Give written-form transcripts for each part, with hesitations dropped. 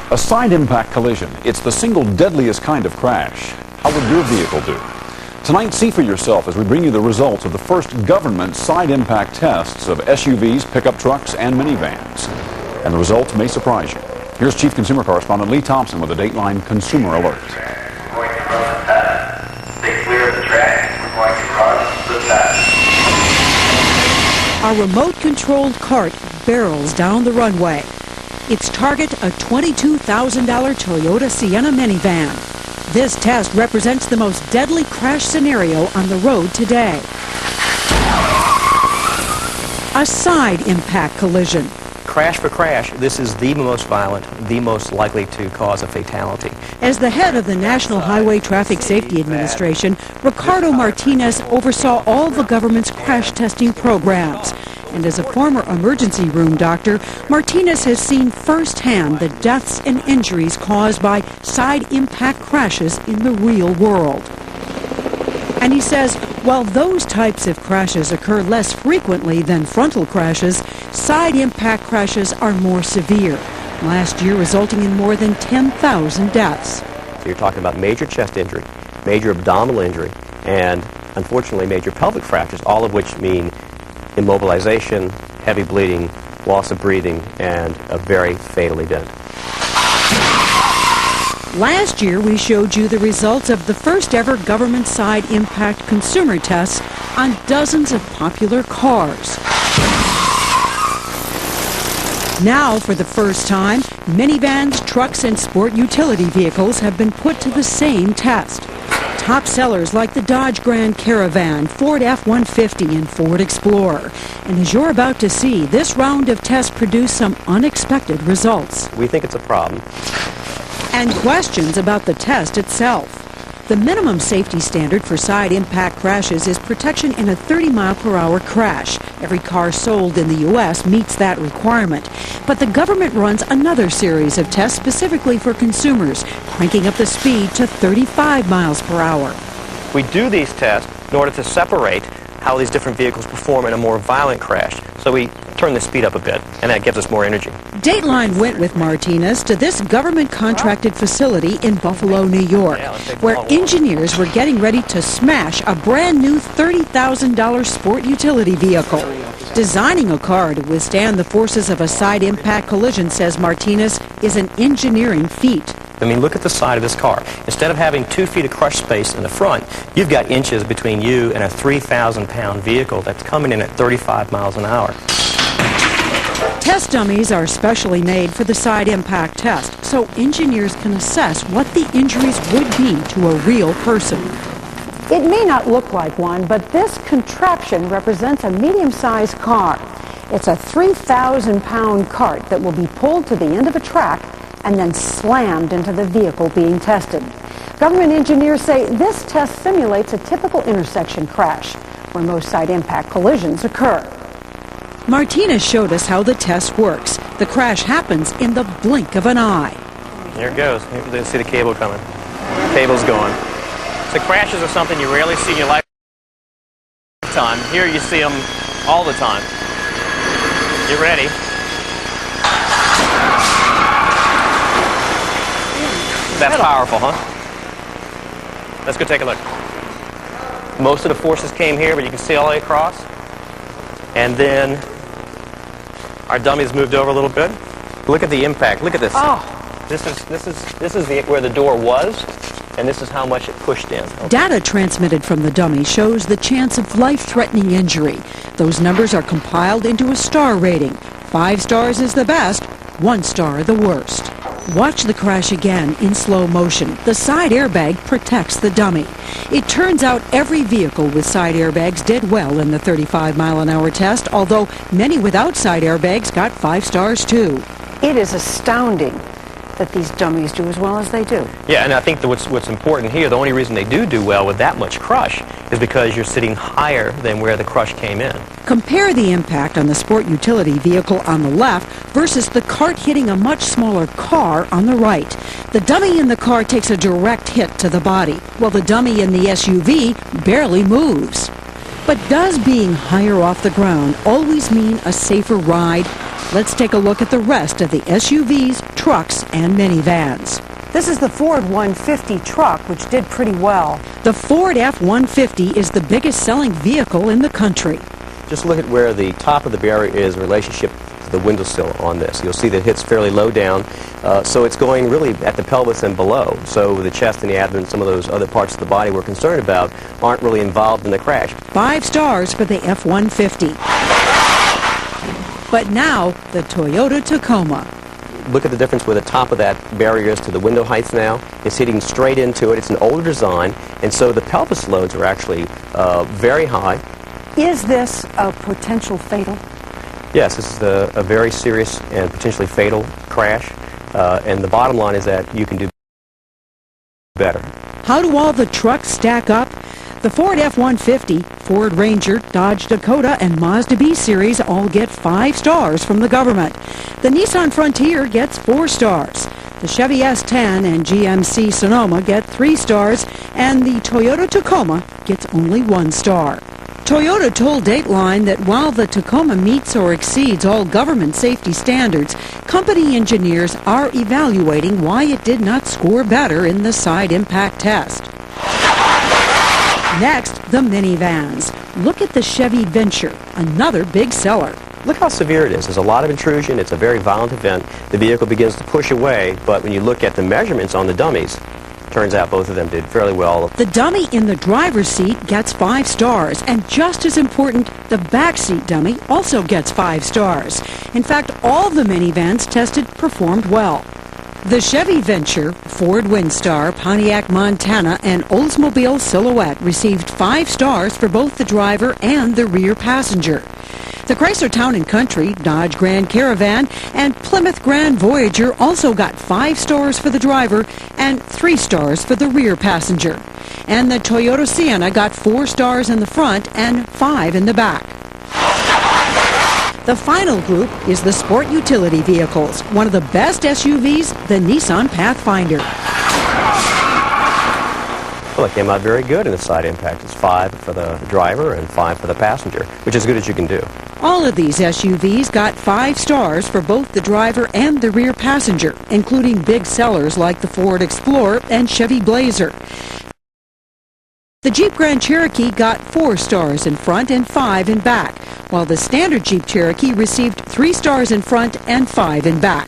A side impact collision. It's the single deadliest kind of crash. How would your vehicle do? Tonight, see for yourself as we bring you the results of the first government side impact tests of SUVs, pickup trucks, and minivans. And the results may surprise you. Here's Chief Consumer Correspondent Lee Thompson with a Dateline Consumer Alert. We're going to run the test. Stay clear of the track. We're going to run the test. A remote-controlled cart barrels down the runway. Its target, a $22,000 Toyota Sienna minivan. This test represents the most deadly crash scenario on the road today. A side impact collision. Crash for crash, this is the most violent, the most likely to cause a fatality. As the head of the National Highway Traffic Safety Administration, Ricardo Martinez oversaw all the government's crash testing programs. And as a former emergency room doctor, Martinez has seen firsthand the deaths and injuries caused by side impact crashes in the real world. And he says, while those types of crashes occur less frequently than frontal crashes, side impact crashes are more severe, last year resulting in more than 10,000 deaths. So you're talking about major chest injury, major abdominal injury, and unfortunately major pelvic fractures, all of which mean immobilization, heavy bleeding, loss of breathing, and a very fatal event. Last year, we showed you the results of the first ever government side impact consumer tests on dozens of popular cars. Now, for the first time, minivans, trucks, and sport utility vehicles have been put to the same test. Top sellers like the Dodge Grand Caravan, Ford F-150, and Ford Explorer. And as you're about to see, this round of tests produced some unexpected results. We think it's a problem. And questions about the test itself. The minimum safety standard for side impact crashes is protection in a 30-mile-per-hour crash. Every car sold in the U.S. meets that requirement. But the government runs another series of tests specifically for consumers, cranking up the speed to 35 miles per hour. We do these tests in order to separate how these different vehicles perform in a more violent crash. So we turn the speed up a bit, and that gives us more energy. Dateline went with Martinez to this government-contracted facility in Buffalo, New York, where engineers were getting ready to smash a brand-new $30,000 sport utility vehicle. Designing a car to withstand the forces of a side impact collision, says Martinez, is an engineering feat. I mean, look at the side of this car. Instead of having 2 feet of crush space in the front, you've got inches between you and a 3,000-pound vehicle that's coming in at 35 miles an hour. Test dummies are specially made for the side impact test, so engineers can assess what the injuries would be to a real person. It may not look like one, but this contraption represents a medium-sized car. It's a 3,000-pound cart that will be pulled to the end of a track and then slammed into the vehicle being tested. Government engineers say this test simulates a typical intersection crash, where most side impact collisions occur. Martinez showed us how the test works. The crash happens in the blink of an eye. Here it goes. You can see the cable coming. The cable's going. So crashes are something you rarely see in your lifetime. Here you see them all the time. Get ready. That's powerful, huh? Let's go take a look. Most of the forces came here, but you can see all the way across. And then our dummy's moved over a little bit. Look at the impact. Look at this. Oh. This is where the door was, and this is how much it pushed in. Okay. Data transmitted from the dummy shows the chance of life-threatening injury. Those numbers are compiled into a star rating. 5 stars is the best, 1 star the worst. Watch the crash again in slow motion. The side airbag protects the dummy. It turns out every vehicle with side airbags did well in the 35-mile-an-hour test, although many without side airbags got 5 stars too. It is astounding that these dummies do as well as they do. Yeah, and I think that what's important here, the only reason they do well with that much crush is because you're sitting higher than where the crush came in. Compare the impact on the sport utility vehicle on the left versus the cart hitting a much smaller car on the right. The dummy in the car takes a direct hit to the body, while the dummy in the SUV barely moves. But does being higher off the ground always mean a safer ride? Let's take a look at the rest of the SUVs, trucks, and minivans. This is the Ford 150 truck, which did pretty well. The Ford F-150 is the biggest selling vehicle in the country. Just look at where the top of the barrier is in relationship to the windowsill on this. You'll see that it hits fairly low down, so it's going really at the pelvis and below. So the chest and the abdomen, some of those other parts of the body we're concerned about, aren't really involved in the crash. 5 stars for the F-150. But now, the Toyota Tacoma. Look at the difference where the top of that barrier is to the window heights now. It's hitting straight into it. It's an older design, and so the pelvis loads are actually very high. Is this a potential fatal? Yes, this is a very serious and potentially fatal crash, and the bottom line is that you can do better. How do all the trucks stack up? The Ford F-150, Ford Ranger, Dodge Dakota, and Mazda B-Series all get 5 stars from the government. The Nissan Frontier gets 4 stars. The Chevy S10 and GMC Sonoma get 3 stars, and the Toyota Tacoma gets only 1 star. Toyota told Dateline that while the Tacoma meets or exceeds all government safety standards, company engineers are evaluating why it did not score better in the side impact test. Next, the minivans. Look at the Chevy Venture, another big seller. Look how severe it is. There's a lot of intrusion. It's a very violent event. The vehicle begins to push away, but when you look at the measurements on the dummies, turns out both of them did fairly well. The dummy in the driver's seat gets 5 stars, and just as important, the backseat dummy also gets 5 stars. In fact, all the minivans tested performed well. The Chevy Venture, Ford Windstar, Pontiac Montana, and Oldsmobile Silhouette received 5 stars for both the driver and the rear passenger. The Chrysler Town & Country, Dodge Grand Caravan, and Plymouth Grand Voyager also got 5 stars for the driver and 3 stars for the rear passenger. And the Toyota Sienna got 4 stars in the front and 5 in the back. The final group is the sport utility vehicles. One of the best SUVs, the Nissan Pathfinder. Well, it came out very good in the side impact. It's 5 for the driver and 5 for the passenger, which is as good as you can do. All of these SUVs got 5 stars for both the driver and the rear passenger, including big sellers like the Ford Explorer and Chevy Blazer. The Jeep Grand Cherokee got 4 stars in front and 5 in back, while the standard Jeep Cherokee received 3 stars in front and 5 in back.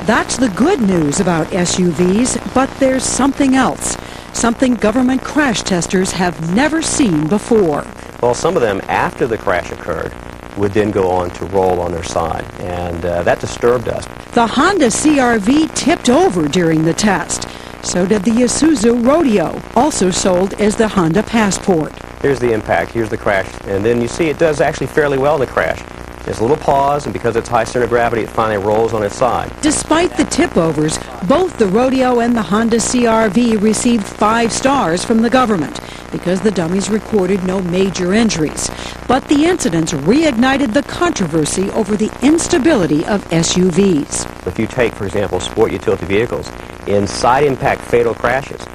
That's the good news about SUVs, but there's something else. Something government crash testers have never seen before. Well, some of them, after the crash occurred, would then go on to roll on their side, and that disturbed us. The Honda CR-V tipped over during the test. So did the Isuzu Rodeo, also sold as the Honda Passport. Here's the impact, here's the crash, and then you see it does actually fairly well in the crash. There's a little pause, and because it's high center of gravity, it finally rolls on its side. Despite the tip-overs, both the Rodeo and the Honda CR-V received 5 stars from the government because the dummies recorded no major injuries. But the incidents reignited the controversy over the instability of SUVs. If you take, for example, sport utility vehicles, in side impact fatal crashes,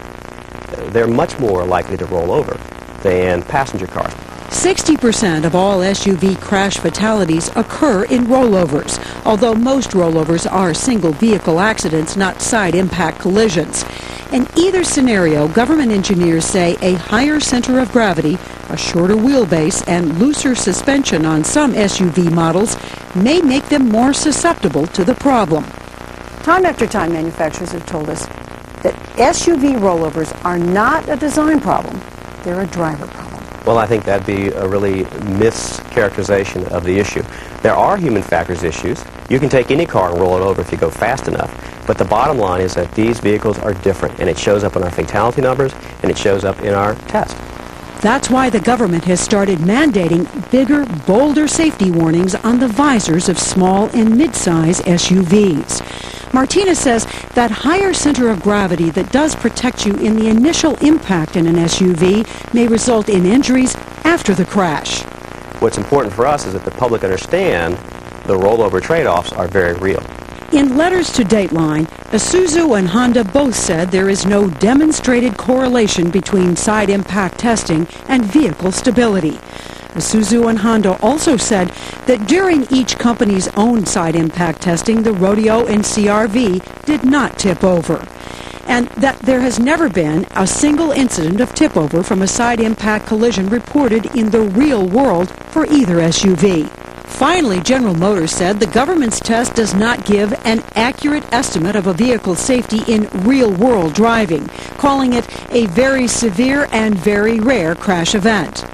they're much more likely to roll over than passenger cars. 60% of all SUV crash fatalities occur in rollovers, although most rollovers are single vehicle accidents, not side impact collisions. In either scenario, government engineers say a higher center of gravity, a shorter wheelbase, and looser suspension on some SUV models may make them more susceptible to the problem. Time after time, manufacturers have told us that SUV rollovers are not a design problem, they're a driver problem. Well, I think that'd be a really mischaracterization of the issue. There are human factors issues. You can take any car and roll it over if you go fast enough. But the bottom line is that these vehicles are different, and it shows up in our fatality numbers, and it shows up in our test. That's why the government has started mandating bigger, bolder safety warnings on the visors of small and mid-size SUVs. Martinez says that higher center of gravity that does protect you in the initial impact in an SUV may result in injuries after the crash. What's important for us is that the public understand the rollover trade-offs are very real. In letters to Dateline, Isuzu and Honda both said there is no demonstrated correlation between side impact testing and vehicle stability. Isuzu and Honda also said that during each company's own side impact testing, the Rodeo and CR-V did not tip over, and that there has never been a single incident of tip over from a side impact collision reported in the real world for either SUV. Finally, General Motors said the government's test does not give an accurate estimate of a vehicle's safety in real-world driving, calling it a very severe and very rare crash event.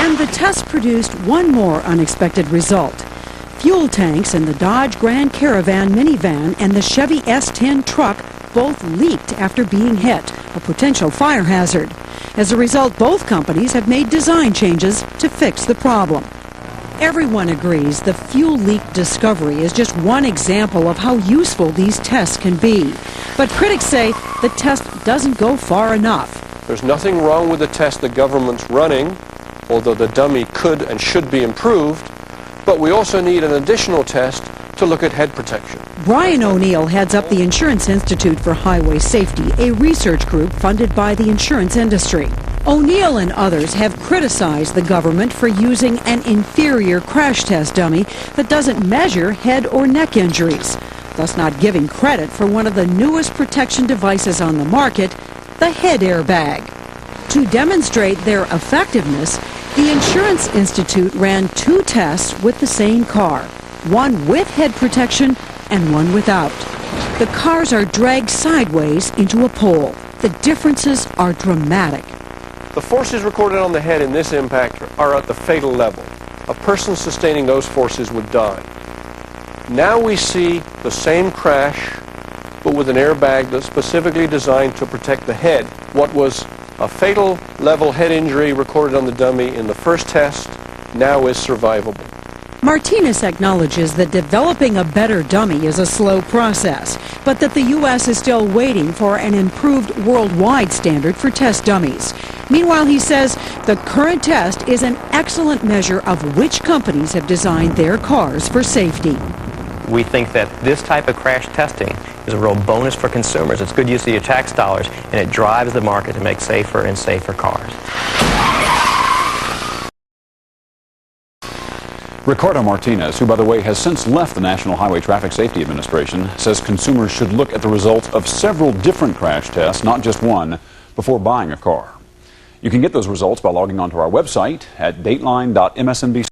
And the test produced one more unexpected result. Fuel tanks in the Dodge Grand Caravan minivan and the Chevy S10 truck both leaked after being hit, a potential fire hazard. As a result, both companies have made design changes to fix the problem. Everyone agrees the fuel leak discovery is just one example of how useful these tests can be. But critics say the test doesn't go far enough. There's nothing wrong with the test the government's running, although the dummy could and should be improved, but we also need an additional test to look at head protection. Brian O'Neill heads up the Insurance Institute for Highway Safety, a research group funded by the insurance industry. O'Neill and others have criticized the government for using an inferior crash test dummy that doesn't measure head or neck injuries, thus not giving credit for one of the newest protection devices on the market, the head airbag. To demonstrate their effectiveness, the Insurance Institute ran two tests with the same car, one with head protection and one without. The cars are dragged sideways into a pole. The differences are dramatic. The forces recorded on the head in this impact are at the fatal level. A person sustaining those forces would die. Now we see the same crash, but with an airbag that's specifically designed to protect the head. What was a fatal level head injury recorded on the dummy in the first test now is survivable. Martinez acknowledges that developing a better dummy is a slow process, but that the U.S. is still waiting for an improved worldwide standard for test dummies. Meanwhile, he says the current test is an excellent measure of which companies have designed their cars for safety. We think that this type of crash testing is a real bonus for consumers. It's good use of your tax dollars, and it drives the market to make safer and safer cars. Ricardo Martinez, who, by the way, has since left the National Highway Traffic Safety Administration, says consumers should look at the results of several different crash tests, not just one, before buying a car. You can get those results by logging onto our website at dateline.msnbc.